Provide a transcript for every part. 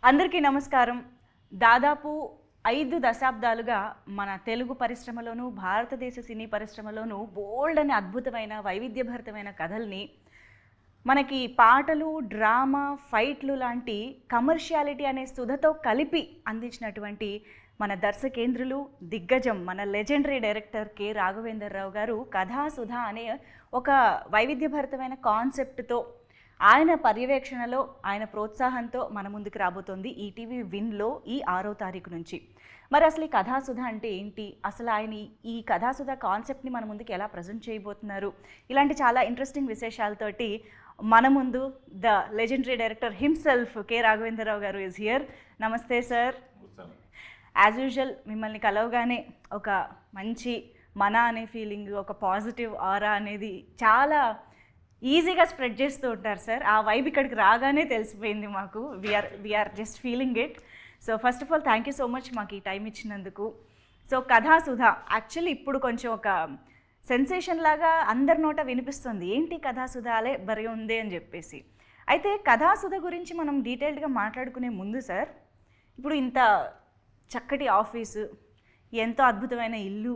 అందరికీ నమస్కారం. దాదాపు 5 దశాబ్దాలుగా మన తెలుగు పరిశ్రమలోనూ, భారతదేశ సినీ పరిశ్రమలోనూ బోల్డ్ అని అద్భుతమైన వైవిధ్యభరితమైన కథల్ని మనకి పాటలు, డ్రామా, ఫైట్లు లాంటి కమర్షియాలిటీ అనే సుధతో కలిపి అందించినటువంటి మన దర్శకేంద్రులు, దిగ్గజం, మన లెజెండరీ డైరెక్టర్ కె. రాఘవేంద్రరావు గారు కథాసుధ అనే ఒక వైవిధ్యభరితమైన కాన్సెప్ట్తో ఆయన పర్యవేక్షణలో, ఆయన ప్రోత్సాహంతో మన ముందుకు రాబోతోంది ఈటీవీ విన్లో ఈ 6వ తారీఖు నుంచి. మరి అసలు ఈ కథాసుధ అంటే ఏంటి, అసలు ఆయన ఈ కథాసుధ కాన్సెప్ట్ని మన ముందుకు ఎలా ప్రజెంట్ చేయబోతున్నారు, ఇలాంటి చాలా ఇంట్రెస్టింగ్ విశేషాలతోటి మన ముందు the legendary director himself K. Raghavendra Rao గారు ఈజ్ హియర్. నమస్తే సార్. యాజ్ యూజువల్ మిమ్మల్ని కలవగానే ఒక మంచి మన అనే ఫీలింగ్, ఒక పాజిటివ్ ఆరా అనేది చాలా ఈజీగా స్ప్రెడ్ చేస్తూ ఉంటారు సార్. ఆ వైబ్ ఇక్కడికి రాగానే తెలిసిపోయింది మాకు. We're just feeling it. So first of all thank you so much మాకు ఈ టైం ఇచ్చినందుకు. సో కథాసుధ యాక్చువల్లీ ఇప్పుడు కొంచెం ఒక సెన్సేషన్ లాగా అందరి నోట వినిపిస్తుంది, ఏంటి కథాసుధ అలే బరి ఉంది అని చెప్పేసి. అయితే కథాసుధ గురించి మనం డీటెయిల్డ్గా మాట్లాడుకునే ముందు సార్, ఇప్పుడు ఇంత చక్కటి ఆఫీసు, ఎంతో అద్భుతమైన ఇల్లు,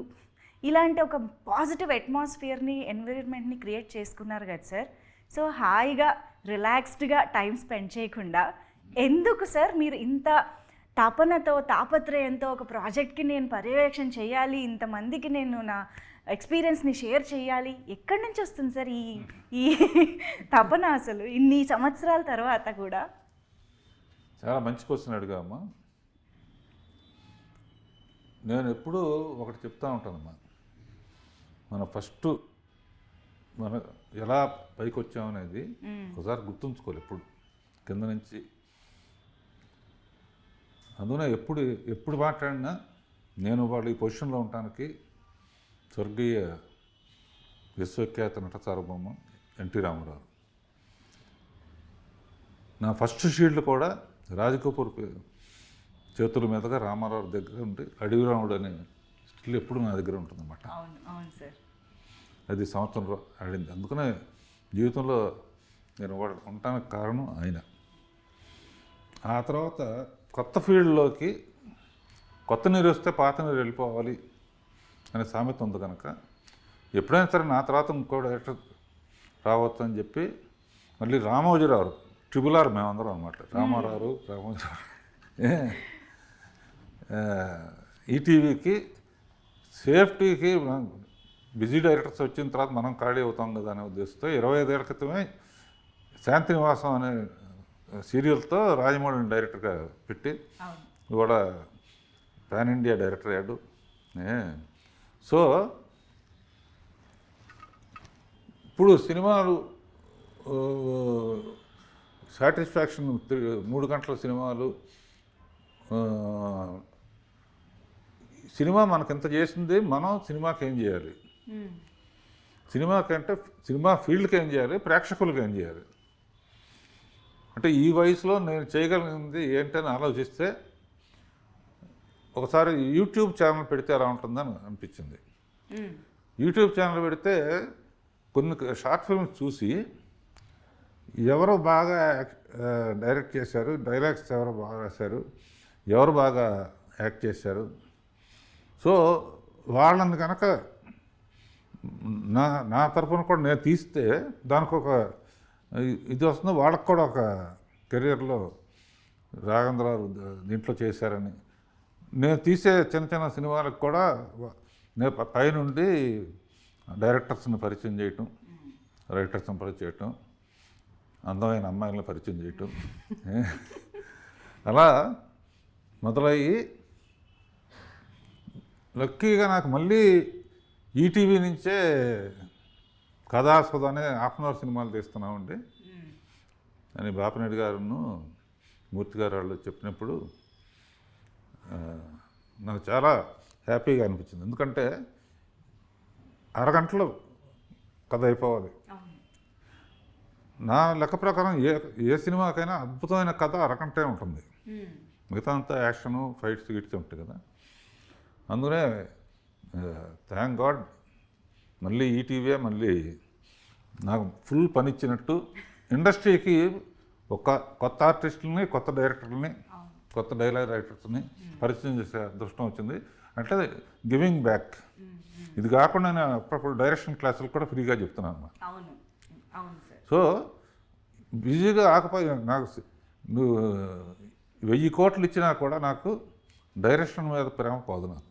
ఇలాంటి ఒక పాజిటివ్ అట్మాస్ఫియర్ని, ఎన్విరాన్మెంట్ని క్రియేట్ చేసుకున్నారు కదా సార్. సో హాయిగా రిలాక్స్డ్గా టైం స్పెండ్ చేయకుండా ఎందుకు సార్ మీరు ఇంత తపనతో, తాపత్రయంతో ఒక ప్రాజెక్ట్కి నేను పర్యవేక్షణ చేయాలి, ఇంతమందికి నేను నా ఎక్స్పీరియన్స్ని షేర్ చేయాలి, ఎక్కడి నుంచి వస్తుంది సార్ ఈ తపన అసలు ఇన్ని సంవత్సరాల తర్వాత కూడా? చాలా మంచి క్వశ్చన్ అడిగామ్మా. నేను ఎప్పుడూ ఒకటి చెప్తా ఉంటానమ్మా, మన ఫస్ట్ ఎలా పైకి వచ్చామనేది ఒకసారి గుర్తుంచుకోవాలి ఎప్పుడు, కింద నుంచి. అందున ఎప్పుడు మాట్లాడినా నేను వాళ్ళు ఈ పొజిషన్లో ఉండటానికి స్వర్గీయ విశ్వఖ్యాత నట సార్వభౌమ ఎన్టీ రామారావు. నా ఫస్ట్ షీల్డ్ కూడా రాజకపూర్ చేతుల మీదుగా రామారావు దగ్గర ఉండి అడవిరాముడు అనే స్టిల్ ఎప్పుడు నా దగ్గర ఉంటుందన్నమాట. అది సంవత్సరంలో ఆడింది. అందుకనే జీవితంలో నేను ఉండటానికి కారణం ఆయన. ఆ తర్వాత కొత్త ఫీల్డ్లోకి కొత్త నీరు వస్తే పాత నీరు వెళ్ళిపోవాలి అనే సామెత ఉంది కనుక ఎప్పుడైనా సరే నా తర్వాత ఇంకో డైరెక్టర్ రావచ్చు అని చెప్పి మళ్ళీ రామోజీరావు, ట్రిబుల్ మేమందరం అనమాట, రామారావు, రామోజీరావు ఈటీవీకి సేఫ్టీకి బిజీ డైరెక్టర్స్ వచ్చిన తర్వాత మనం ఖాళీ అవుతాం కదా అనే ఉద్దేశంతో 25 ఏళ్ల క్రితమే శాంతినివాసం అనే సీరియల్తో రాజమౌళిని డైరెక్టర్గా పెట్టి ఇవాళ పాన్ ఇండియా డైరెక్టర్ అయ్యాడు. సో ఇప్పుడు సినిమాలు సాటిస్ఫాక్షన్ 3 గంటల సినిమాలు, సినిమా మనకు ఎంత చేసింది, మనం సినిమాకి ఏం చేయాలి, సినిమాకంటే సినిమా ఫీల్డ్కి ఏం చేయాలి, ప్రేక్షకులకు ఏం చేయాలి అంటే ఈ వయసులో నేను చేయగలిగింది ఏంటని ఆలోచిస్తే ఒకసారి యూట్యూబ్ ఛానల్ పెడితే ఎలా ఉంటుందని అనిపించింది. యూట్యూబ్ ఛానల్ పెడితే కొన్ని షార్ట్ ఫిల్మ్స్ చూసి ఎవరు బాగా డైరెక్ట్ చేశారు, డైలాగ్స్ ఎవరు బాగా రాశారు, ఎవరు బాగా యాక్ట్ చేశారు, సో వాళ్ళని కనుక నా తరఫున కూడా నేను తీస్తే దానికి ఒక ఇది వస్తుంది, వాళ్ళకు కూడా ఒక కెరియర్లో రాఘవేంద్రరావు దీంట్లో చేశారని. నేను తీసే చిన్న చిన్న సినిమాలకు కూడా నేను పైనుండి డైరెక్టర్స్ని పరిచయం చేయటం, రైటర్స్ని పరిచయం చేయటం, అందమైన అమ్మాయిలను పరిచయం చేయటం, అలా మొదలయ్యి లక్కీగా నాకు మళ్ళీ ఈటీవీ నుంచే కథాసుధ అనే హాఫ్ సినిమాలు తీస్తున్నామండి అని బాపినేడు గారును మూర్తి గారు వాళ్ళు చెప్పినప్పుడు నాకు చాలా హ్యాపీగా అనిపించింది. ఎందుకంటే అరగంటలో కథ అయిపోవాలి. నా లెక్క ప్రకారం ఏ సినిమాకైనా అద్భుతమైన కథ అరగంటే ఉంటుంది, మిగతా అంతా యాక్షను, ఫైట్స్ గిట్స్ ఉంటాయి కదా. అందుకనే థ్యాంక్ గాడ్ మళ్ళీ ఈటీవీ మళ్ళీ నాకు ఫుల్ పని ఇచ్చినట్టు ఇండస్ట్రీకి ఒక కొత్త ఆర్టిస్టులని, కొత్త డైరెక్టర్లని కొత్త డైలాగ్ రైటర్స్ని పరిచయం చేసే అదృష్టం వచ్చింది. అంటే గివింగ్ బ్యాక్. ఇది కాకుండా నేను అప్పుడప్పుడు డైరెక్షన్ క్లాసులు కూడా ఫ్రీగా చెప్తున్నాను అన్నమాట. అవును అవును సార్. సో బిజీగా ఆకపోయి నాకు నువ్వు 1000 కోట్లు ఇచ్చినా కూడా నాకు డైరెక్షన్ మీద ప్రేమ పోదు నాకు.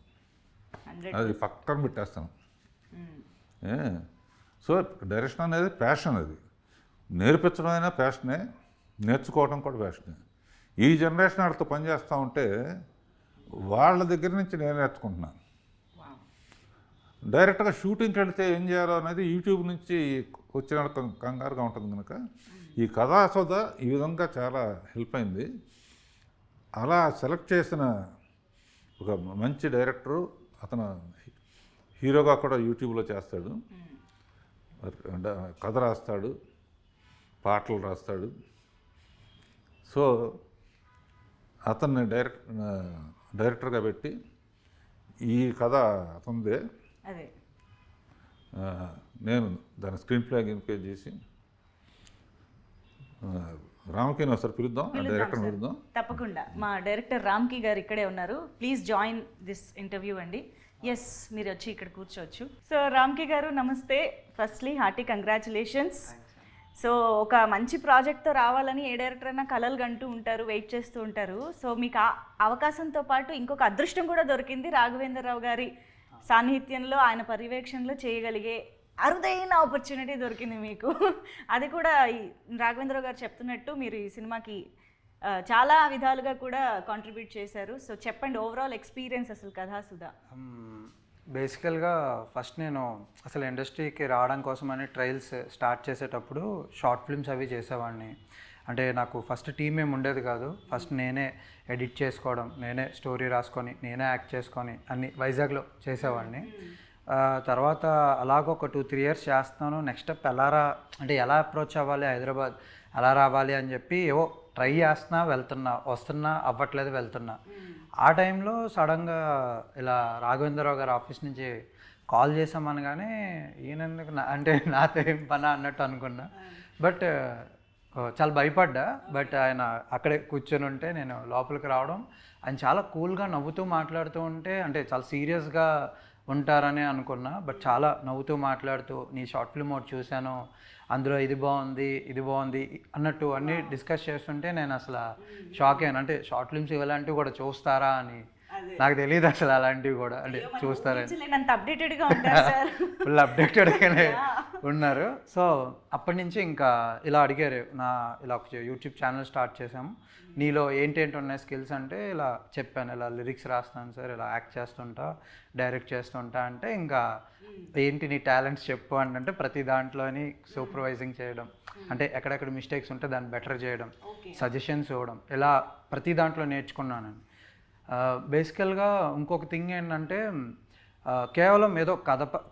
అది పక్కన పెట్టేస్తాను. సో డైరెక్షన్ అనేది ప్యాషన్, అది నేర్పించడం అయినా ప్యాషనే, నేర్చుకోవడం కూడా ప్యాషనే. ఈ జనరేషన్ వాళ్ళతో పనిచేస్తూ ఉంటే వాళ్ళ దగ్గర నుంచి నేను నేర్చుకుంటున్నాను. డైరెక్ట్గా షూటింగ్కి వెళితే ఏం చేయాలో అనేది యూట్యూబ్ నుంచి వచ్చిన కంగారుగా ఉంటుంది కనుక ఈ కథాసోద ఈ విధంగా చాలా హెల్ప్ అయింది. అలా సెలెక్ట్ చేసిన ఒక మంచి డైరెక్టరు, అతను హీరోగా కూడా యూట్యూబ్లో చేస్తాడు, కథ రాస్తాడు, పాటలు రాస్తాడు. సో అతన్ని డైరెక్టర్గా పెట్టి ఈ కథ అతనిదే, నేను దాని స్క్రీన్ ప్లే ఇన్కేజ్ చేసి రామ్కి ఒకసారి పిలుద్దాం, డైరెక్టర్ పిలుద్దాం. తప్పకుండా మా డైరెక్టర్ రామ్కి గారు ఇక్కడే ఉన్నారు. ప్లీజ్ జాయిన్ దిస్ ఇంటర్వ్యూ అండి. ఎస్, మీరు వచ్చి ఇక్కడ కూర్చోవచ్చు. సో రామ్కి గారు నమస్తే. Firstly hearty congratulations. సో ఒక మంచి ప్రాజెక్ట్తో రావాలని ఏ డైరెక్టర్ అయినా కలలు కంటూ ఉంటారు, వెయిట్ చేస్తూ ఉంటారు. సో మీకు ఆ అవకాశంతో పాటు ఇంకొక అదృష్టం కూడా దొరికింది. రాఘవేంద్రరావు గారి సాన్నిహిత్యంలో, ఆయన పర్యవేక్షణలో చేయగలిగే అరుదైన ఆపర్చునిటీ దొరికింది మీకు. అది కూడా రాఘవేంద్రరావు గారు చెప్తున్నట్టు మీరు ఈ సినిమాకి చాలా విధాలుగా కూడా కాంట్రిబ్యూట్ చేశారు. సో చెప్పండి, ఓవరాల్ ఎక్స్పీరియన్స్ అసలు కథాసుధా. బేసికల్గా ఫస్ట్ నేను అసలు ఇండస్ట్రీకి రావడం కోసమని ట్రయల్స్ స్టార్ట్ చేసేటప్పుడు షార్ట్ ఫిల్మ్స్ అవి చేసేవాడిని. అంటే నాకు ఫస్ట్ టీమ్ ఏమి ఉండేది కాదు. ఫస్ట్ నేనే ఎడిట్ చేసుకోవడం, నేనే స్టోరీ రాసుకొని, నేనే యాక్ట్ చేసుకొని అన్ని వైజాగ్లో చేసేవాడిని. తర్వాత అలాగ ఒక 2-3 ఇయర్స్ చేస్తున్నాను. నెక్స్ట్ స్టెప్ ఎలా అప్రోచ్ అవ్వాలి, హైదరాబాద్ ఎలా రావాలి అని చెప్పి ఏవో ట్రై చేస్తున్నా, వస్తున్నా, అవ్వట్లేదు, వెళ్తున్నా. ఆ టైంలో సడన్గా ఇలా రాఘవేంద్రరావు గారి ఆఫీస్ నుంచి కాల్ చేసామనగానే ఈయనెందుకు అంటే నాతో ఏం పని అన్నట్టు అనుకున్నా. బట్ చాలా భయపడ్డా. బట్ ఆయన అక్కడే కూర్చొని ఉంటే నేను లోపలికి రావడం, ఆయన చాలా కూల్గా నవ్వుతూ మాట్లాడుతూ ఉంటే, అంటే చాలా సీరియస్గా ఉంటారని అనుకున్నా. బట్ చాలా నవ్వుతూ మాట్లాడుతూ, నీ షార్ట్ ఫిల్మ్ ఒకటి చూశాను, అందులో ఇది బాగుంది అన్నట్టు అన్నీ డిస్కస్ చేస్తుంటే నేను అసలు షాక్ అయ్యాను. అంటే షార్ట్ ఫిల్మ్స్ ఇలాంటివి కూడా చూస్తారా అని నాకు తెలియదు అసలు, అలాంటివి కూడా అంటే చూస్తారని. ఫుల్ అప్డేటెడ్గానే ఉన్నారు. సో అప్పటి నుంచి ఇంకా ఇలా అడిగారు, ఇలా ఒక యూట్యూబ్ ఛానల్ స్టార్ట్ చేసాము, నీలో ఏంటి ఉన్నాయి స్కిల్స్ అంటే ఇలా చెప్పాను, ఇలా లిరిక్స్ రాస్తాను సార్, ఇలా యాక్ట్ చేస్తుంటా, డైరెక్ట్ చేస్తుంటా అంటే, ఇంకా ఏంటి నీ టాలెంట్స్ చెప్పు అంటే ప్రతి దాంట్లోని సూపర్వైజింగ్ చేయడం, అంటే ఎక్కడెక్కడ మిస్టేక్స్ ఉంటే దాన్ని బెటర్ చేయడం, సజెషన్స్ ఇవ్వడం, ఇలా ప్రతి దాంట్లో నేర్చుకున్నాను. బేసికల్గా ఇంకొక థింగ్ ఏంటంటే, కేవలం ఏదో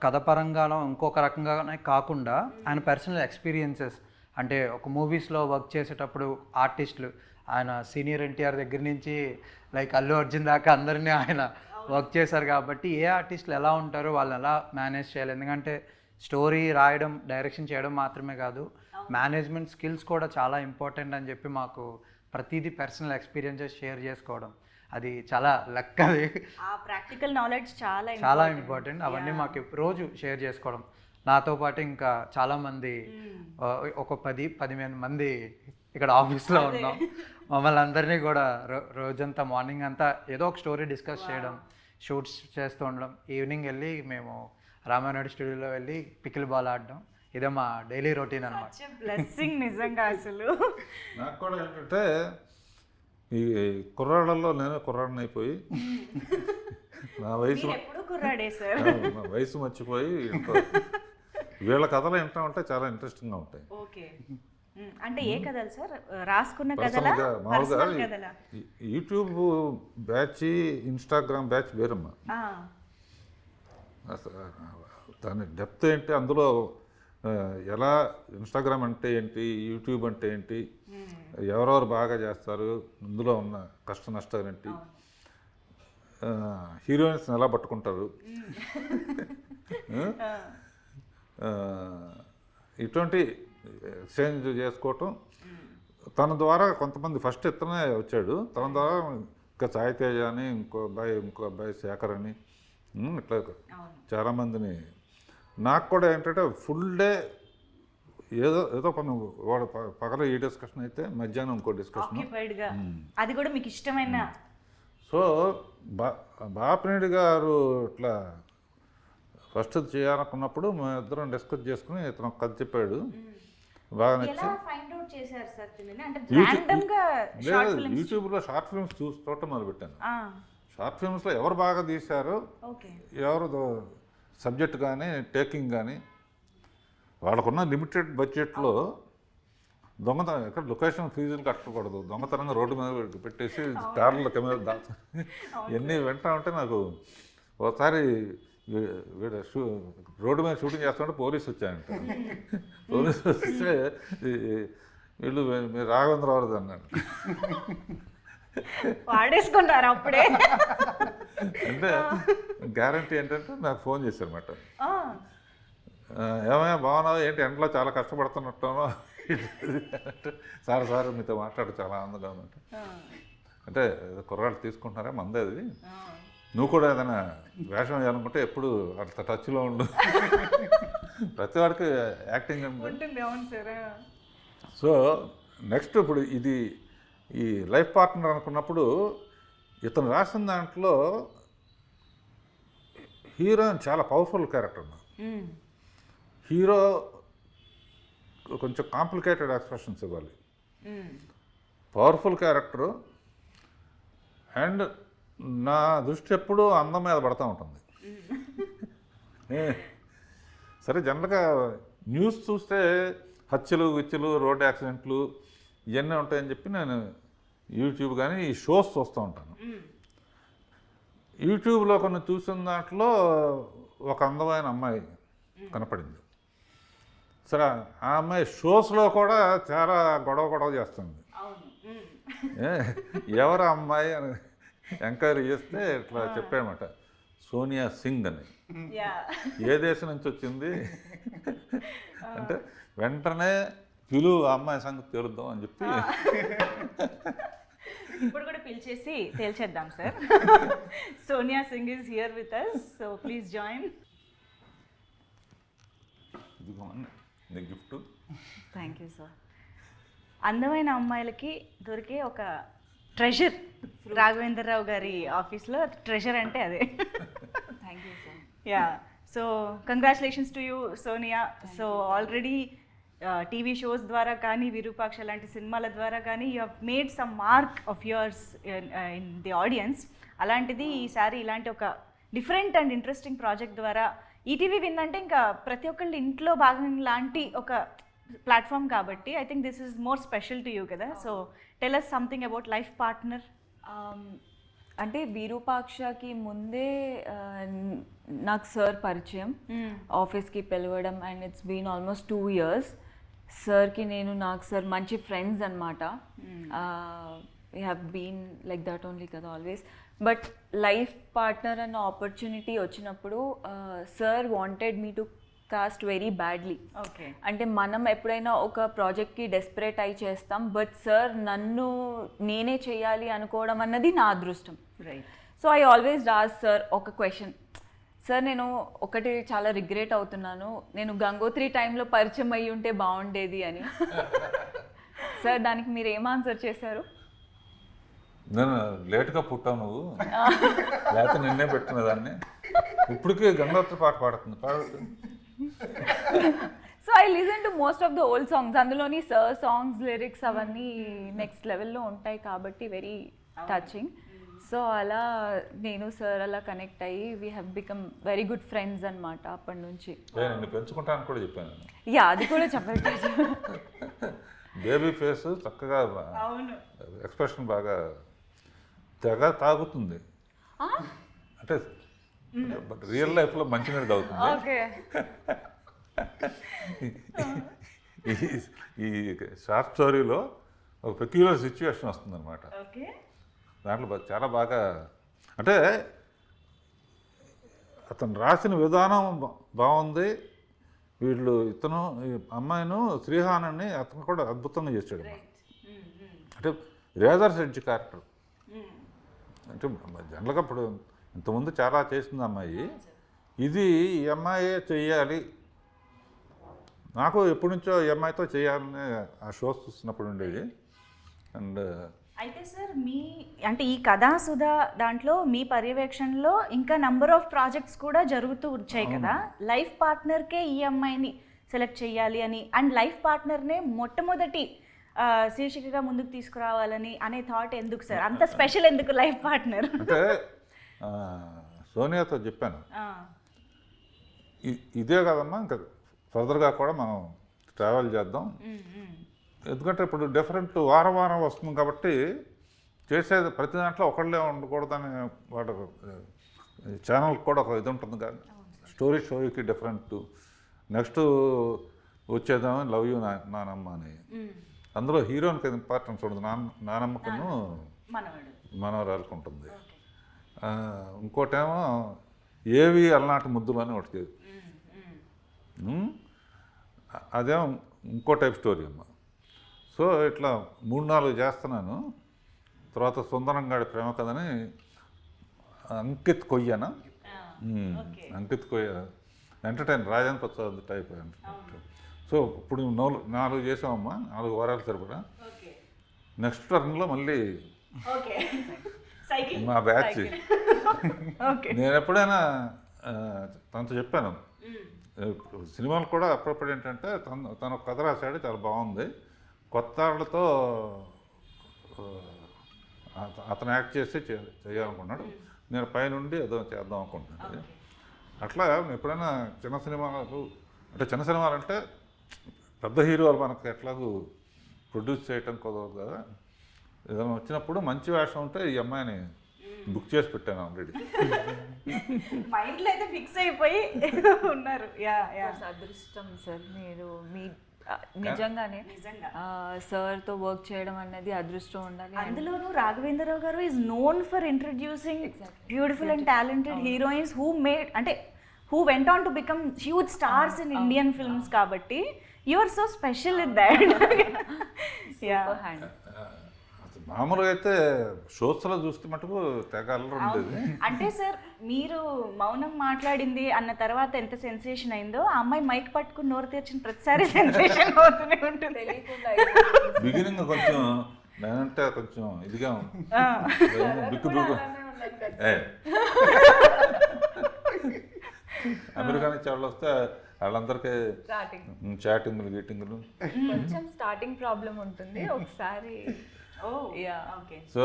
కథ పరంగానో ఇంకొక రకంగానే కాకుండా ఆయన పర్సనల్ ఎక్స్పీరియన్సెస్, అంటే ఒక మూవీస్లో వర్క్ చేసేటప్పుడు ఆర్టిస్టులు, ఆయన సీనియర్ ఎన్టీఆర్ దగ్గర నుంచి లైక్ అల్లు అర్జున్ దాకా అందరినీ ఆయన వర్క్ చేశారు కాబట్టి ఏ ఆర్టిస్టులు ఎలా ఉంటారో వాళ్ళని ఎలా మేనేజ్ చేయాలి. ఎందుకంటే స్టోరీ రాయడం, డైరెక్షన్ చేయడం మాత్రమే కాదు, మేనేజ్మెంట్ స్కిల్స్ కూడా చాలా ఇంపార్టెంట్ అని చెప్పి మాకు ప్రతిదీ పర్సనల్ ఎక్స్పీరియన్సెస్ షేర్ చేసుకోవడం, అది చాలా లక్. అది ప్రాక్టికల్ నాలెడ్జ్ చాలా ఇంపార్టెంట్. అవన్నీ మాకు రోజు షేర్ చేసుకోవడం. నాతో పాటు ఇంకా చాలామంది, ఒక 10-15 మంది ఇక్కడ ఆఫీస్లో ఉన్నాం. మమ్మల్ని అందరినీ కూడా రోజంతా మార్నింగ్ అంతా ఏదో ఒక స్టోరీ డిస్కస్ చేయడం, షూట్స్ చేస్తూ ఉండడం, ఈవినింగ్ వెళ్ళి మేము రామానాయుడు స్టూడియోలో వెళ్ళి పికిల్ బాల్ ఆడడం, ఇదే మా డైలీ రొటీన్ అన్నమాట. బ్లెస్సింగ్ నిజంగా. అసలు నాకు కూడా ఏంటంటే ఈ కుర్రాళ్ళల్లో నేను కుర్రాడిని అయిపోయి నా వయసు మర్చిపోయి వీళ్ళ కథలు వింటా ఉంటే చాలా ఇంట్రెస్టింగ్గా ఉంటాయి. ఓకే, అంటే ఏ కథలు సార్? రాసుకున్న కథలా? మామూలుగా యూట్యూబ్ బ్యాచ్, ఇన్స్టాగ్రామ్ బ్యాచ్ వేరమ్మా. దాని డెప్త్ ఏంటి, అందులో ఎలా ఇన్స్టాగ్రామ్ అంటే ఏంటి, యూట్యూబ్ అంటే ఏంటి, ఎవరెవరు బాగా చేస్తారు, ఇందులో ఉన్న కష్ట నష్టాలు ఏంటి, హీరోయిన్స్ని ఎలా పట్టుకుంటారు, ఇటువంటి ఎక్స్చేంజ్ చేసుకోవటం, తన ద్వారా కొంతమంది ఫస్ట్ ఇతనే వచ్చాడు, తన ద్వారా ఇంకా సాయి తేజ అని ఇంకో అబ్బాయి శేఖర్ అని ఇట్లా చాలామందిని. నాకు కూడా ఏంటంటే ఫుల్ డే ఏదో పని, వాడు పగల ఈ డిస్కషన్ అయితే మధ్యాహ్నం ఇంకో డిస్కషన్, అది కూడా మీకు ఇష్టమైన. సో బాపినేడు గారు ఇట్లా ఫస్ట్ చేయాలనుకున్నప్పుడు మేము ఇద్దరం డిస్కస్ చేసుకుని ఇతను కథ చెప్పాడు, బాగా నచ్చి యూట్యూబ్లో షార్ట్ ఫిల్మ్స్ చూడటం మొదలుపెట్టాను. షార్ట్ ఫిల్మ్స్లో ఎవరు బాగా తీశారో, ఎవరు సబ్జెక్ట్ కానీ టేకింగ్ కానీ, వాళ్ళకున్న లిమిటెడ్ బడ్జెట్లో దొంగతనం, ఎక్కడ లొకేషన్ ఫీజులు కట్టకూడదు, దొంగతనంగా రోడ్డు మీద పెట్టేసి కార్ల కెమెరా దాచు ఇవన్నీ వింటా ఉంటే నాకు ఒకసారి రోడ్డు మీద షూటింగ్ చేస్తుంటే పోలీసు వచ్చాయంట. పోలీసు వస్తే వీళ్ళు మీరు రాఘవేంద్రరావు అన్నాడు. వాడేసుకుంటారు అప్పుడే. అంటే గ్యారంటీ ఏంటంటే నాకు ఫోన్ చేశారు అన్నమాట, ఏమైనా బాగున్నావు ఏంటి, ఎండలో చాలా కష్టపడుతున్నట్టానో, సార్ మీతో మాట్లాడు చాలా ఆనందంగా ఉందంట. అంటే కుర్రాళ్ళు తీసుకుంటున్నారా మందే అది, నువ్వు కూడా ఏదైనా వేషం వేయాలనుకుంటే ఎప్పుడు అంత టచ్లో ఉండు, ప్రతి వాడికి యాక్టింగ్ ఉంటుంది. సో నెక్స్ట్ ఇప్పుడు ఇది ఈ లైఫ్ పార్ట్నర్ అనుకున్నప్పుడు ఇతను రాసిన దాంట్లో హీరోయిన్ చాలా పవర్ఫుల్ క్యారెక్టర్ ఉంది. హీరో కొంచెం కాంప్లికేటెడ్ ఎక్స్ప్రెషన్స్ ఇవ్వాలి, పవర్ఫుల్ క్యారెక్టరు, అండ్ నా దృష్టి ఎప్పుడూ అందం మీద పడుతూ ఉంటుంది. సరే జనరల్గా న్యూస్ చూస్తే హత్యలు విత్యలు రోడ్ యాక్సిడెంట్లు ఇవన్నీ ఉంటాయని చెప్పి నేను యూట్యూబ్ కానీ ఈ షోస్ చూస్తూ ఉంటాను. యూట్యూబ్లో కొన్ని చూసిన దాంట్లో ఒక అందమైన అమ్మాయి కనపడింది. సరే ఆ అమ్మాయి షోస్లో కూడా చాలా గొడవ చేస్తుంది. ఎవరు అమ్మాయి అని ఎంక్వైరీ చేస్తే ఇట్లా చెప్పాడనమాట, సోనియా సింగ్ అని. ఏ దేశం నుంచి వచ్చింది అంటే వెంటనే పిలువు ఆ అమ్మాయి సంగతి తెలుద్దాం అని చెప్పి ఇప్పుడు కూడా పిలిచేసి తేల్చేద్దాం sir. Sonia Singh is here with us, so please join. Gift. Thank you sir. అందమైన అమ్మాయిలకి దొరికే ఒక ట్రెజర్ రాఘవేంద్రరావు గారి ఆఫీస్లో, ట్రెజర్ అంటే అదే. Thank you sir. Yeah, so congratulations to you Sonia. So already TV shows ద్వారా కానీ విరూపాక్ష లాంటి సినిమాల ద్వారా కానీ you have made some mark of yours in the audience. అలాంటిది ఈసారి ఇలాంటి ఒక డిఫరెంట్ అండ్ ఇంట్రెస్టింగ్ ప్రాజెక్ట్ ద్వారా ఈటీవీ విన్ అంటే ఇంకా ప్రతి ఒక్కళ్ళ ఇంట్లో భాగం లాంటి ఒక ప్లాట్ఫామ్ కాబట్టి I think this is more special to you కదా. So tell us something about life partner. అంటే విరూపాక్షకి ముందే నాకు సార్ పరిచయం, ఆఫీస్కి పిలవడం, and it's been almost 2 years. సార్కి నాకు సార్ మంచి ఫ్రెండ్స్ అనమాట. We have been like that only కదా ఆల్వేస్. బట్ లైఫ్ పార్ట్నర్ అన్న ఆపర్చునిటీ వచ్చినప్పుడు sir wanted me to cast very badly. Okay, అంటే మనం ఎప్పుడైనా ఒక ప్రాజెక్ట్కి డెస్పరేట్ అయి చేస్తాం, బట్ సార్ నన్ను నేనే చేయాలి అనుకోవడం అన్నది నా అదృష్టం. Right. So I always Raj sir ఒక క్వశ్చన్, సార్ నేను ఒకటి చాలా రిగ్రెట్ అవుతున్నాను, నేను గంగోత్రి టైంలో పరిచయం అయ్యి ఉంటే బాగుండేది అని. సార్ దానికి మీరు ఏం ఆన్సర్ చేశారు? నేను లేట్గా పుట్టావు నువ్వు, లేకపోతే నిన్నే పెట్టిన దాన్ని, ఇప్పటికే గంగోత్రి పాట పాడుతుంది. So I listen to most of the old songs, అందులోని సార్ సాంగ్స్ లిరిక్స్ అవన్నీ నెక్స్ట్ లెవెల్లో ఉంటాయి కాబట్టి వెరీ టచింగ్. సో అలా నేను సార్ అలా కనెక్ట్ అయ్యి we have become very good friends అనమాట అప్పటి నుంచి. నేను పెంచుకుంటాను కూడా చెప్పాను. యా, అది కూడా చెప్పండి. బేబీ ఫేస్ చక్కగా, ఎక్స్ప్రెషన్ బాగా తెగ తాగుతుంది, అంటే బట్ రియల్ లైఫ్లో మంచినీళ్ళు తాగుతుంది. ఓకే. ఈ షార్ట్ స్టోరీలో ఒక పెక్యులర్ సిచ్యువేషన్ వస్తుందన్నమాట. ఓకే, దాంట్లో చాలా బాగా, అంటే అతను రాసిన విధానం బాగుంది. ఇతను ఈ అమ్మాయిను శ్రీహానాన్ని అతను కూడా అద్భుతంగా చేశాడు. అంటే రేజర్స్ ఎడ్జ్ క్యారెక్టర్. అంటే జనరల్గా ఇప్పుడు ఇంతకుముందు చాలా చేసింది అమ్మాయి, ఇది ఈ అమ్మాయే చెయ్యాలి, నాకు ఎప్పటి నుంచో ఈ అమ్మాయితో చేయాలని ఆ షోస్ చూస్తున్నప్పుడు ఉండేది. అండ్ అయితే సార్ మీ అంటే ఈ కథాసుధా దాంట్లో మీ పర్యవేక్షణలో ఇంకా నంబర్ ఆఫ్ ప్రాజెక్ట్స్ కూడా జరుగుతూ వచ్చాయి కదా, లైఫ్ పార్ట్నర్కే ఈ అమ్మాయిని సెలెక్ట్ చేయాలి అని, అండ్ లైఫ్ పార్ట్నర్నే మొట్టమొదటి శీర్షికగా ముందుకు తీసుకురావాలని అనే థాట్ ఎందుకు సార్? అంత స్పెషల్ ఎందుకు లైఫ్ పార్ట్నర్? అంటే సోనియాతో చెప్పాను, ఇదే కదమ్మా, ఇంకా ఫర్దర్గా కూడా మనం ట్రావెల్ చేద్దాం, ఎందుకంటే ఇప్పుడు డిఫరెంట్ వారం వారం వస్తుంది కాబట్టి చేసేది ప్రతి దాంట్లో ఒకళ్ళే ఉండకూడదని వాడు ఛానల్కి కూడా ఒక ఇది ఉంటుంది కానీ స్టోరీకి డిఫరెంట్. నెక్స్ట్ వచ్చేదామో లవ్ యూ నానమ్మ అని, అందులో హీరోయిన్కి ఇంపార్టెన్స్ ఉండదు, నానమ్మకును మనవరాలకు ఉంటుంది. ఇంకోటేమో ఏవి అలనాటి ముద్దులు అని ఒకటి, అదేమో ఇంకో టైప్ స్టోరీ అమ్మ. సో ఇట్లా 3-4 చేస్తున్నాను. తర్వాత సుందరంగాడి ప్రేమ కథని అంకిత్ కొయ్యన, అంకిత్ కొయ్య entertain Rajendra Prasad type. So ఇప్పుడు 4 చేసామమ్మా, 4 వారాలు సరిపడా. నెక్స్ట్ టర్న్లో మళ్ళీ మా బ్యాచ్. నేను ఎప్పుడైనా తనతో చెప్పాను, సినిమాలు కూడా అప్పుడప్పుడు ఏంటంటే తను ఒక కథ రాశాడు, చాలా బాగుంది, కొత్త వాళ్ళతో అతను యాక్ట్ చేసి చేయాలనుకున్నాడు, నేను పైనుండి ఏదో చేద్దాం అనుకుంటున్నాను. అట్లా ఎప్పుడైనా చిన్న సినిమాలు అంటే పెద్ద హీరోలు మనకు ఎట్లాగూ ప్రొడ్యూస్ చేయటం కుదరదు కదా, ఏదైనా వచ్చినప్పుడు మంచి వేషం ఉంటే ఈ అమ్మాయిని బుక్ చేసి పెట్టాను ఆల్రెడీ. మైండ్లో అయితే ఫిక్స్ అయిపోయి ఉన్నారు. అదృష్టం సార్, మీరు మీ నిజంగానే సార్తో వర్క్ చేయడం అనేది అదృష్టం ఉండాలి. అందులోనూ రాఘవేంద్రరావు గారు is known for introducing beautiful and talented heroines who went on to become huge stars in Indian films కాబట్టి you are so special in that. మామూలుగా అయితే షోస్లో చూస్తే మటుకు తెగ అల్లరి ఉండేది. అంటే సార్ మీరు మౌనం మాట్లాడింది అన్న తర్వాత ఎంత సెన్సేషన్ అయిందో, ఆ అమ్మాయి మైక్ పట్టుకుని నోరు తెరిచిన ప్రతిసారి సెన్సేషన్ అవుతూనే ఉంటుంది. బిగినింగ్ కొంచెం నేనంటే కొంచెం ఇదిగా బిక్కు అమెరికా నుంచి వాళ్ళు వస్తే వాళ్ళందరికీ చాటింగ్లు గీటింగ్లు కొంచెం స్టార్టింగ్ ప్రాబ్లం ఉంటుంది ఒకసారి. సో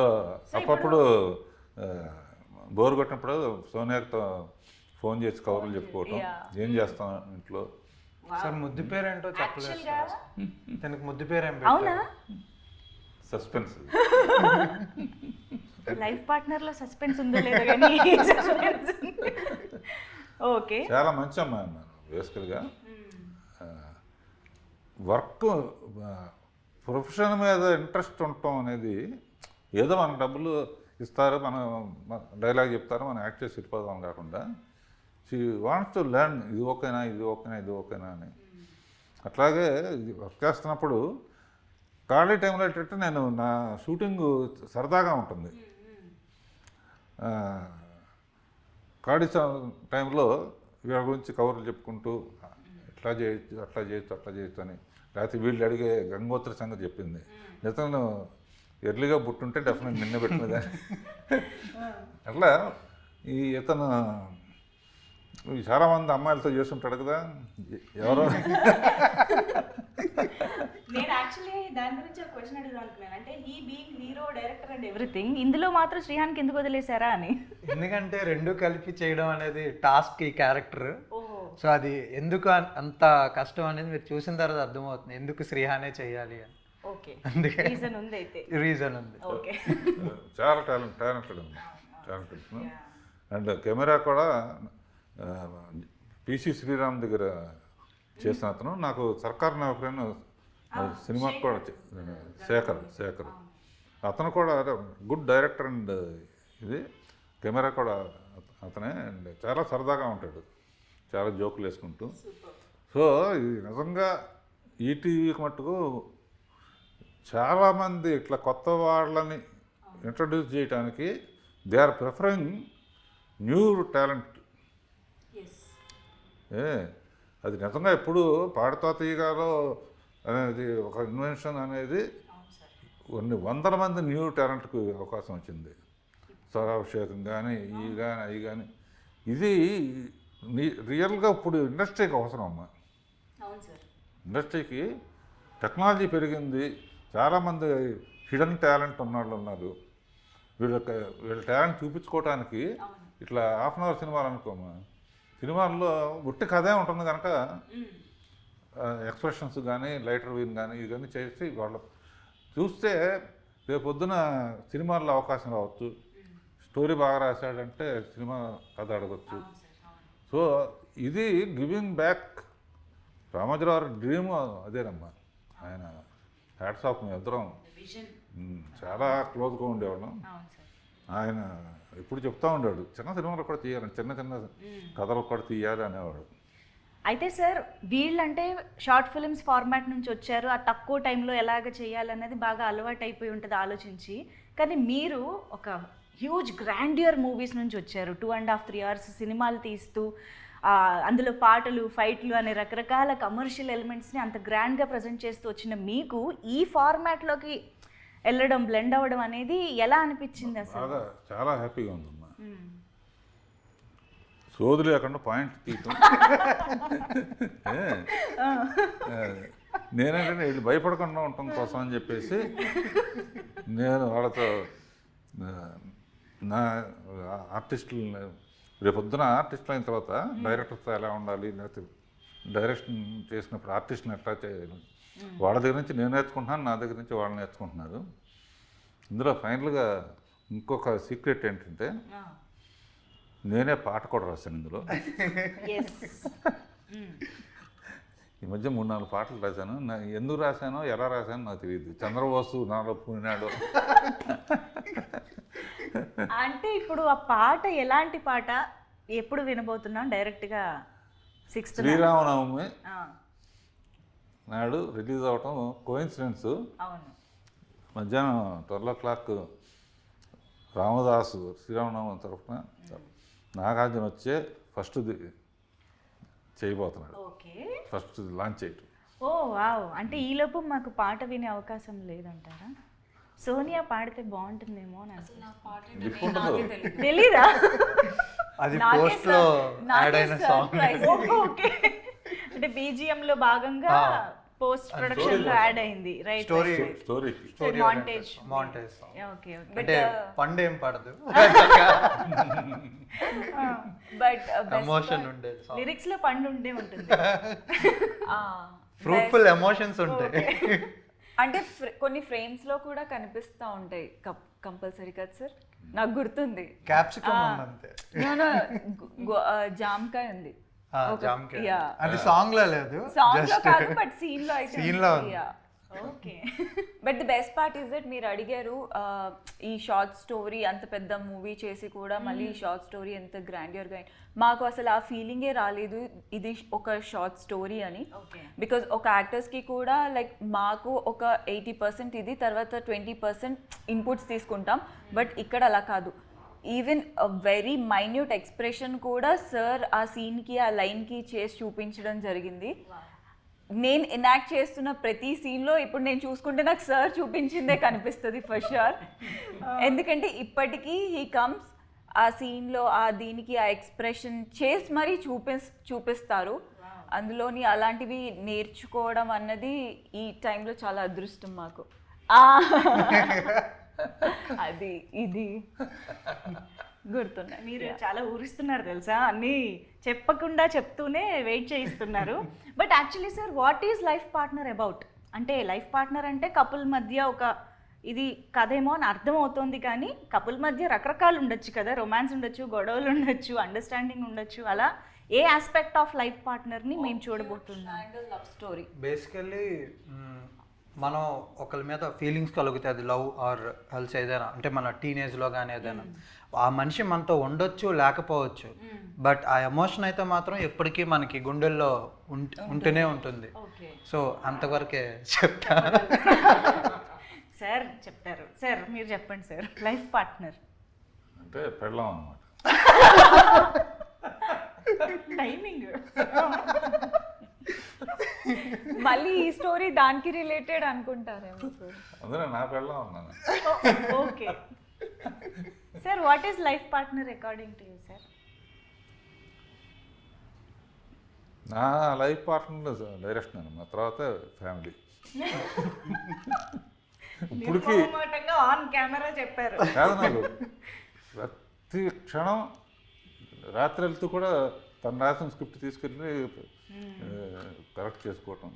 అప్పుడు బోర్ కొట్టినప్పుడు సోనియాతో ఫోన్ చేసి కవర్లు చెప్పుకోవటం, ఏం చేస్తాం ఇంట్లో. సార్ ముద్దు పేరు ఏంటో చెప్పలేదు సార్, తనకి ముద్దు పేరు ఏం అవునా? సస్పెన్స్. లైఫ్ పార్ట్నర్లో సస్పెన్స్ ఉందో లేదో కానీ ఓకే. చాలా మంచి అమ్మాయి అన్నారు బేసికల్గా. వర్క్ ప్రొఫెషన్ మీద ఇంట్రెస్ట్ ఉండటం అనేది, ఏదో మనకు డబ్బులు ఇస్తారు, మనం డైలాగ్ చెప్తారు, మనం యాక్ట్ చేసి వెళ్ళిపోదాం కాకుండా షీ వాంట్స్ టు లెర్న్, ఇది ఓకేనా అని. అట్లాగే వర్క్ చేస్తున్నప్పుడు ఖాళీ టైంలో ఏంటంటే నేను నా షూటింగ్ సరదాగా ఉంటుంది, ఖాళీ టైంలో వీళ్ళ గురించి కవర్లు చెప్పుకుంటూ ఇట్లా చేయొచ్చు అని, లేకపోతే వీళ్ళు అడిగే గంగోత్రి సంగతి చెప్పింది, ఇతను ఎర్లీగా పుట్టుంటే డెఫినెట్ నిన్న పెట్టినదని. అట్లా ఇతను చాలామంది అమ్మాయిలతో చేస్తుంటాడు కదా, ఎవరో. నేను యాక్చువల్లీ దాని గురించి ఒక క్వశ్చన్ అడుగుదాం అనుకున్నాను, అంటే ఈ being hero, director and everything, ఇందులో మాత్రం శ్రీహాన్కి ఎందుకు వదిలేశారా అని. ఎందుకంటే 2 కలిపి చేయడం అనేది టాస్క్, ఈ క్యారెక్టర్. సో అది ఎందుకు అంత కష్టం అనేది మీరు చూసిన తర్వాత అర్థమవుతుంది, ఎందుకు శ్రీహానే చేయాలి అని. ఓకే, రీజన్ ఉంది. అయితే రీజన్ ఉంది. ఓకే, చాలా టాలెంటెడ్ ఉంది. అండ్ కెమెరా కూడా పిసి శ్రీరామ్ దగ్గర చేసిన అతను, నాకు సర్కార్ నౌకరైన సినిమాకి కూడా శేఖర్ అతను కూడా గుడ్ డైరెక్టర్ అండ్ ఇది కెమెరా కూడా అతనే. అండ్ చాలా సరదాగా ఉంటాడు, చాలా జోకులు వేసుకుంటూ. సో ఇది నిజంగా ఈటీవీకి మట్టుకు చాలామంది ఇట్లా కొత్త వాళ్ళని ఇంట్రడ్యూస్ చేయడానికి they are preferring new talent. అది నిజంగా ఎప్పుడు పాడుతా తీయగాలో అనేది ఒక ఇన్వెన్షన్ అనేది కొన్ని వందల మంది న్యూ టాలెంట్కి అవకాశం వచ్చింది. స్వరాభిషేకం కానీ ఇవి కానీ అవి కానీ ఇది రియల్గా ఇప్పుడు ఇండస్ట్రీకి అవసరం అమ్మా. ఇండస్ట్రీకి టెక్నాలజీ పెరిగింది, చాలామంది హిడెన్ టాలెంట్ ఉన్నవాళ్ళు ఉన్నారు. వీళ్ళ టాలెంట్ చూపించుకోవడానికి ఇట్లా హాఫ్ అన్ అవర్ సినిమాలు అనుకోమా, సినిమాల్లో ఉట్టి కథే ఉంటుంది కనుక ఎక్స్ప్రెషన్స్ కానీ లైటర్ వీన్ కానీ ఇవి కానీ చేసి వాళ్ళు చూస్తే రేపు పొద్దున సినిమాల్లో అవకాశం రావచ్చు. స్టోరీ బాగా రాశాడంటే సినిమా కథ అడగచ్చు. సో ఇది గివింగ్ బ్యాక్. రామోజీరావు డ్రీమ్ అదేనమ్మా. ఆయన హ్యాట్స్ ఆఫ్. మేము ఇద్దరం చాలా క్లోజ్గా ఉండేవాళ్ళం. ఆయన ఇప్పుడు చెప్తా ఉండాడు చిన్న సినిమాలు కూడా తీయాలని, చిన్న చిన్న కథలు కూడా తీయాలి అనేవాడు. అయితే సార్ వీళ్ళంటే షార్ట్ ఫిల్మ్స్ ఫార్మాట్ నుంచి వచ్చారు, ఆ తక్కువ టైంలో ఎలాగ చేయాలనేది బాగా అలవాటు అయిపోయి ఉంటుంది ఆలోచించి. కానీ మీరు ఒక హ్యూజ్ గ్రాండియర్ మూవీస్ నుంచి వచ్చారు. 2.5-3 hours సినిమాలు తీస్తూ అందులో పాటలు, ఫైట్లు అనే రకరకాల కమర్షియల్ ఎలిమెంట్స్ని అంత గ్రాండ్గా ప్రజెంట్ చేస్తూ వచ్చిన మీకు ఈ ఫార్మాట్లోకి వెళ్ళడం, బ్లెండ్ అవ్వడం అనేది ఎలా అనిపించింది అసలు? చాలా హ్యాపీగా ఉందమ్మా. సోది లేకుండా పాయింట్ తీయటం. నేనంటే వీళ్ళు భయపడకుండా ఉండటం కోసం అని చెప్పేసి నేను వాళ్ళతో నా ఆర్టిస్టులు రేపొద్దున ఆర్టిస్టులు అయిన తర్వాత డైరెక్టర్తో ఎలా ఉండాలి, లేకపోతే డైరెక్షన్ చేసినప్పుడు ఆర్టిస్ట్ని ఎట్లా చేయాలి, వాళ్ళ దగ్గర నుంచి నేను నేర్చుకుంటున్నాను, నా దగ్గర నుంచి వాళ్ళు నేర్చుకుంటున్నారు. ఇందులో ఫైనల్గా ఇంకొక సీక్రెట్ ఏంటంటే నేనే పాట కూడా రాశాను ఇందులో. ఈ మధ్య 3-4 పాటలు రాశాను. ఎందుకు రాశానో ఎలా రాశానో నాకు తెలియదు. చంద్రబోసు నాలో పూనాడు. అంటే ఇప్పుడు ఆ పాట ఎలాంటి పాట, ఎప్పుడు వినబోతున్నాం? డైరెక్ట్గా 6th శ్రీరామనవమి నాడు రిలీజ్ అవటం కోయిన్సిడెన్స్. అవును. మధ్యాహ్నం 12 o'clock రామదాసు శ్రీరామనవమి తరఫున నాగార్జున వచ్చే ఫస్ట్ చేయబోతున్నాడు. ఓకే. ఫస్ట్ లాంచ్ చేయటం. ఓ వావ్. అంటే ఈలోపు మాకు పాట వినే అవకాశం లేదంటారా? సోనియా పాడితే బాగుంటుందేమో తెలీదా? అది పోస్ట్ లో యాడ్ అయిన సాంగ్. ఓకే. అంటే BGM లో భాగంగా పోస్ట్ ప్రొడక్షన్ లో యాడ్ అయింది. Right. Story montage song. Okay. అంటే పండేం పడదు, బట్ ఎమోషన్ ఉండేది. లిరిక్స్ లో పండు ఉండే ఉంటుంది. ఫ్రూట్ఫుల్ ఎమోషన్స్ ఉంటాయి. అంటే కొన్ని ఫ్రేమ్స్ లో కూడా కనిపిస్తూ ఉంటాయి కంపల్సరీ కదా సార్? నాకు గుర్తుంది. క్యాప్సికమ్ ఉంది అంతే. జామకాయ ఉంది. అది సాంగ్ లో లేదు, సాంగ్ లో కాదు బట్ సీన్ లో అయితే సీన్ లో. Okay. But the best part is that మీరు అడిగారు ఈ షార్ట్ స్టోరీ అంత పెద్ద మూవీ చేసి కూడా మళ్ళీ ఈ షార్ట్ స్టోరీ ఎంత గ్రాండియర్గా. మాకు అసలు ఆ ఫీలింగే రాలేదు ఇది ఒక షార్ట్ స్టోరీ అని. బికాజ్ ఒక యాక్టర్స్కి కూడా లైక్ మాకు ఒక 80% ఇది, తర్వాత 20% ఇన్పుట్స్ తీసుకుంటాం. బట్ ఇక్కడ అలా కాదు. ఈవెన్ వెరీ మైన్యూట్ ఎక్స్ప్రెషన్ కూడా సార్ ఆ సీన్కి ఆ లైన్కి చేసి చూపించడం జరిగింది. నేను ఎనాక్ట్ చేస్తున్న ప్రతి సీన్లో ఇప్పుడు నేను చూసుకుంటే నాకు సార్ చూపించిందే కనిపిస్తుంది ఫర్ షూర్. ఎందుకంటే ఇప్పటికీ హీ కమ్స్ ఆ సీన్లో ఆ దీనికి ఆ ఎక్స్ప్రెషన్ చేసి మరీ చూపిస్తారు. అందులోని అలాంటివి నేర్చుకోవడం అన్నది ఈ టైంలో చాలా అదృష్టం మాకు. అది ఇది గుర్తున్నాయి. మీరు చాలా ఊరిస్తున్నారు తెలుసా, అన్నీ చెప్పకుండా చెప్తూనే వెయిట్ చేయిస్తున్నారు. But actually sir, what is life partner about? అంటే లైఫ్ పార్ట్నర్ అంటే కపుల్ మధ్య ఒక ఇది కథేమో అని అర్థం అవుతుంది. కానీ కపుల్ మధ్య రకరకాలు ఉండొచ్చు కదా, రొమాన్స్ ఉండొచ్చు, గొడవలు ఉండొచ్చు, అండర్స్టాండింగ్ ఉండొచ్చు. అలా ఏ ఆస్పెక్ట్ ఆఫ్ లైఫ్ పార్ట్నర్ని మేము చూడబోతున్నాం? Love story. బేసికల్లీ మనం ఒకరి మీద ఫీలింగ్స్ కలుగుతాయి, అది లవ్ ఆర్ హెల్స్ ఏదైనా. అంటే మన టీనేజ్లో కానీ ఏదైనా ఆ మనిషి మనతో ఉండొచ్చు లేకపోవచ్చు, బట్ ఆ ఎమోషన్ అయితే మాత్రం ఎప్పటికీ మనకి గుండెల్లో ఉంటూనే ఉంటుంది. సో అంతవరకే చెప్తా. సార్ చెప్తారు. సార్ మీరు చెప్పండి సార్. లైఫ్ పార్ట్నర్ అంటే పెళ్ళాం అన్నమాట. టైమింగ్. మళ్ళీ ఈ స్టోరీ దానికి రిలేటెడ్ అనుకుంటారేమో సార్. అందులో నా పెళ్ళాం అన్నాను. Okay sir, what is life partner according to you sir? నా లైఫ్ పార్ట్నర్ డైరెక్షన్ అన్నమాట, తర్వాత ఫ్యామిలీ. ఇప్పటికి ఆన్ కెమెరా చెప్పారు. కాదు, నాకు ప్రతి క్షణం రాత్రి వెళ్తూ కూడా తను రాసిన స్క్రిప్ట్ తీసుకెళ్ళి కరెక్ట్ చేసుకోవటం,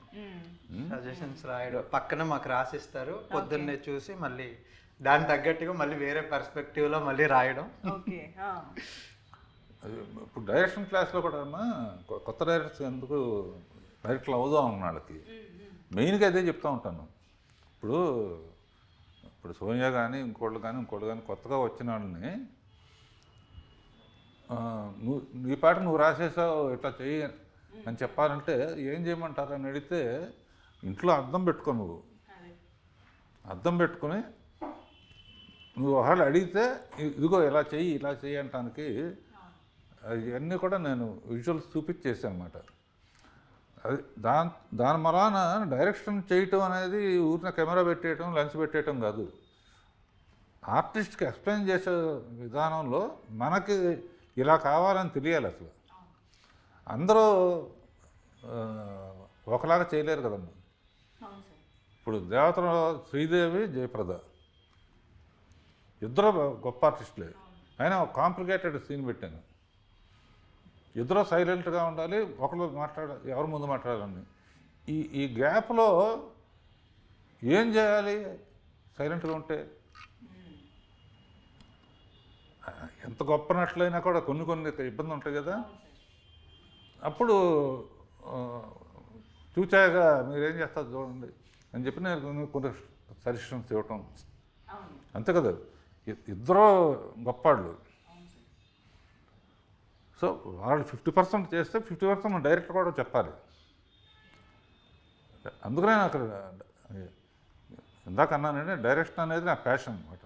సజెషన్స్ రాయడం, పక్కన మాకు రాసిస్తారు, పొద్దున్నే చూసి మళ్ళీ దానికి తగ్గట్టుగా మళ్ళీ వేరే పర్స్పెక్టివ్లో మళ్ళీ రాయడం. ఓకే. ఇప్పుడు డైరెక్షన్ క్లాస్లో కూడా కొత్త డైరెక్టర్స్ ఎందుకు డైరెక్టర్లు అవుదాం అన్న వాళ్ళకి మెయిన్గా అదే చెప్తూ ఉంటాను. ఇప్పుడు సోనియా కానీ ఇంకోళ్ళు కానీ కొత్తగా వచ్చిన వాళ్ళని నీ పాట నువ్వు రాసేసావు ఇట్లా చెయ్యి అని చెప్పాలంటే ఏం చేయమంటారు అని అడిగితే ఇంట్లో అద్దం పెట్టుకో, నువ్వు అద్దం పెట్టుకుని నువ్వు వాళ్ళు అడిగితే ఇదిగో ఇలా చెయ్యి అంటానికి అవన్నీ కూడా నేను విజువల్స్ చూపించేసాను అనమాట. అది దాని మలాన డైరెక్షన్ చేయటం అనేది ఊరిన కెమెరా పెట్టేయటం, లెన్స్ పెట్టేయటం కాదు. ఆర్టిస్ట్కి ఎక్స్ప్లెయిన్ చేసే విధానంలో మనకి ఇలా కావాలని తెలియాలి. అసలు అందరూ ఒకలాగా చేయలేరు కదమ్మా. ఇప్పుడు దేవతలో శ్రీదేవి, జయప్రద ఇద్దరు గొప్ప ఆర్టిస్టులే. అయినా ఒక కాంప్లికేటెడ్ సీన్ పెట్టాను. ఇద్దరు సైలెంట్గా ఉండాలి, ఒకరు ఎవరు ముందు మాట్లాడాలని. ఈ గ్యాప్లో ఏం చేయాలి? సైలెంట్గా ఉంటే ఎంత గొప్ప నటులైనా కూడా కొన్ని ఇబ్బంది ఉంటాయి కదా. అప్పుడు చూచాక మీరేం చేస్తారు చూడండి అని చెప్పి నేను కొన్ని సజెషన్స్ ఇవ్వటం, అంతే కదా. ఇద్దరు గొప్పవాళ్ళు. సో వాళ్ళు 50% చేస్తే 50% డైరెక్టర్ కూడా చెప్పాలి. అందుకనే నాకు ఇందాక అన్నానంటే డైరెక్షన్ అనేది నా ప్యాషన్ అనమాట.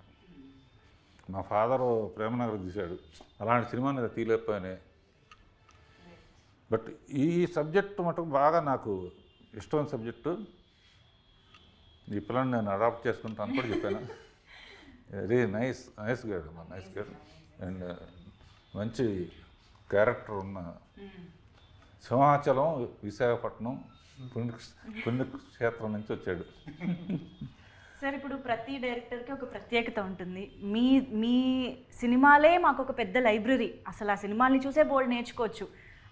మా ఫాదరు ప్రేమనగర్ తీశాడు, అలాంటి సినిమా మీద తీయలేకపోయానే. బట్ ఈ సబ్జెక్టు మటుకు బాగా నాకు ఇష్టమైన సబ్జెక్టు. ఈ పిల్లని నేను అడాప్ట్ చేసుకుంటాను కూడా చెప్పాను. వెరీ నైస్ గైడ్ అండ్ మంచి క్యారెక్టర్ ఉన్న సింహాచలం, విశాఖపట్నం పుణ్యక్షేత్రం నుంచి వచ్చాడు. సార్, ఇప్పుడు ప్రతి డైరెక్టర్కి ఒక ప్రత్యేకత ఉంటుంది. మీ సినిమాలే మాకు ఒక పెద్ద లైబ్రరీ. అసలు ఆ సినిమాల్ని చూసే బోల్డ్ నేర్చుకోవచ్చు.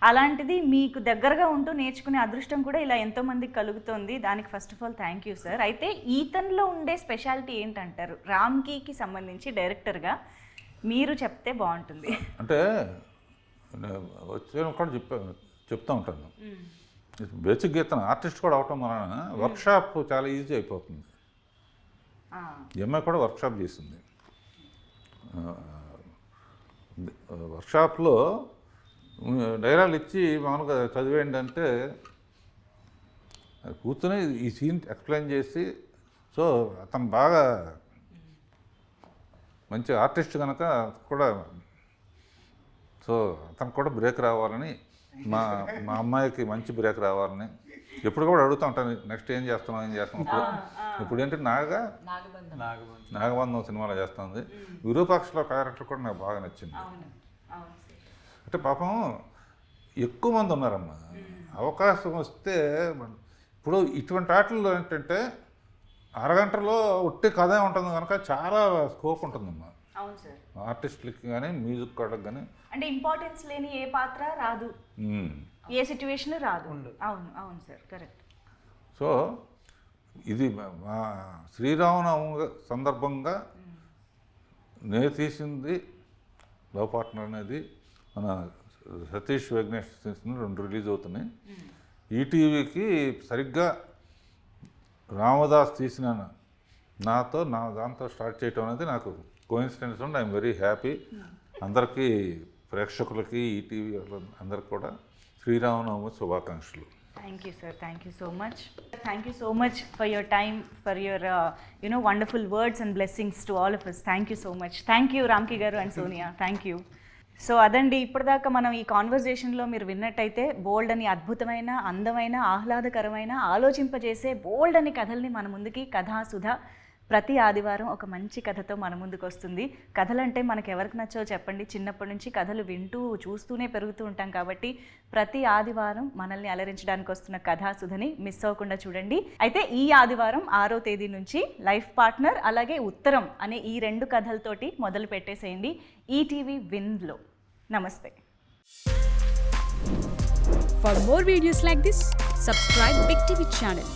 అలాంటిది మీకు దగ్గరగా ఉంటూ నేర్చుకునే అదృష్టం కూడా ఇలా ఎంతోమందికి కలుగుతుంది. దానికి first of all thank you sir. అయితే ఈతన్లో ఉండే స్పెషాలిటీ ఏంటంటారు? రామ్కీకి సంబంధించి డైరెక్టర్గా మీరు చెప్తే బాగుంటుంది. అంటే వచ్చే కూడా చెప్తూ ఉంటాను. బేసిక్ గీతను ఆర్టిస్ట్ కూడా అవటం వలన వర్క్షాప్ చాలా ఈజీ అయిపోతుంది. ఈ అమ్మాయి కూడా వర్క్షాప్ చేసింది. వర్క్షాప్లో డైలాగులు ఇచ్చి మామూలుగా చదివేయండి అంటే కూర్చొని ఈ సీన్ ఎక్స్ప్లెయిన్ చేసి, సో అతను బాగా మంచి ఆర్టిస్ట్ కనుక కూడా, సో అతనికి కూడా బ్రేక్ రావాలని, మా అమ్మాయికి మంచి బ్రేక్ రావాలని ఎప్పుడు కూడా అడుగుతూ ఉంటాను. నెక్స్ట్ ఏం చేస్తున్నాం ఇప్పుడు ఏంటి నాగబంధం సినిమాలో చేస్తుంది. విరూపాక్షలో క్యారెక్టర్ కూడా నాకు బాగా నచ్చింది. అంటే పాపం ఎక్కువ మంది ఉన్నారమ్మా. అవకాశం వస్తే ఇప్పుడు ఇటువంటి ఆటల్లో ఏంటంటే అరగంటలో ఉట్టి కథే ఉంటుంది కనుక చాలా స్కోప్ ఉంటుందమ్మా. అవును సార్. ఆర్టిస్టులకి కానీ మ్యూజిక్ వాళ్ళకి కానీ. అంటే ఇంపార్టెన్స్ లేని ఏ పాత్ర రాదు, ఏ సిచ్యువేషన్ రాదు. అవును సార్, కరెక్ట్. సో ఇది మా శ్రీరామనవమి సందర్భంగా నేను తీసింది లవ్ పార్ట్నర్ అనేది. మన సతీష్ వెంకటేష్ 2 రిలీజ్ అవుతున్నాయి. ఈటీవీకి సరిగ్గా రామదాస్ తీసిన దాంతో స్టార్ట్ చేయటం అనేది నాకు కోఇన్సిడెన్స్ ఉండి ఐఎమ్ వెరీ హ్యాపీ. అందరికీ ప్రేక్షకులకి ఈటీవీ అందరికి కూడా శ్రీరామనవమి శుభాకాంక్షలు. Thank you, sir. Thank you so much. Thank you so much for your time, for your wonderful words and blessings to all of us. Thank you so much. Thank you, Ramki garu and Sonia. Thank you. So అదండి, ఇప్పటిదాకా మనం ఈ కాన్వర్జేషన్లో మీరు విన్నట్టయితే బోల్డ్ అని అద్భుతమైన, అందమైన, ఆహ్లాదకరమైన, ఆలోచింపజేసే బోల్డ్ అని కథల్ని మన ముందుకి కథాసుధ ప్రతి ఆదివారం ఒక మంచి కథతో మన ముందుకు వస్తుంది. కథలంటే మనకు ఎవరికి నచ్చో చెప్పండి, చిన్నప్పటి నుంచి కథలు వింటూ చూస్తూనే పెరుగుతూ ఉంటాం కాబట్టి ప్రతి ఆదివారం మనల్ని అలరించడానికి వస్తున్న కథాసుధని మిస్ అవ్వకుండా చూడండి. అయితే ఈ ఆదివారం 6వ తేదీ నుంచి లైఫ్ పార్ట్నర్ అలాగే ఉత్తరం అనే ఈ 2 కథలతోటి మొదలు పెట్టేసేయండి ఈటీవీ విన్లో. నమస్తే. For more videos like this, subscribe Big TV channel.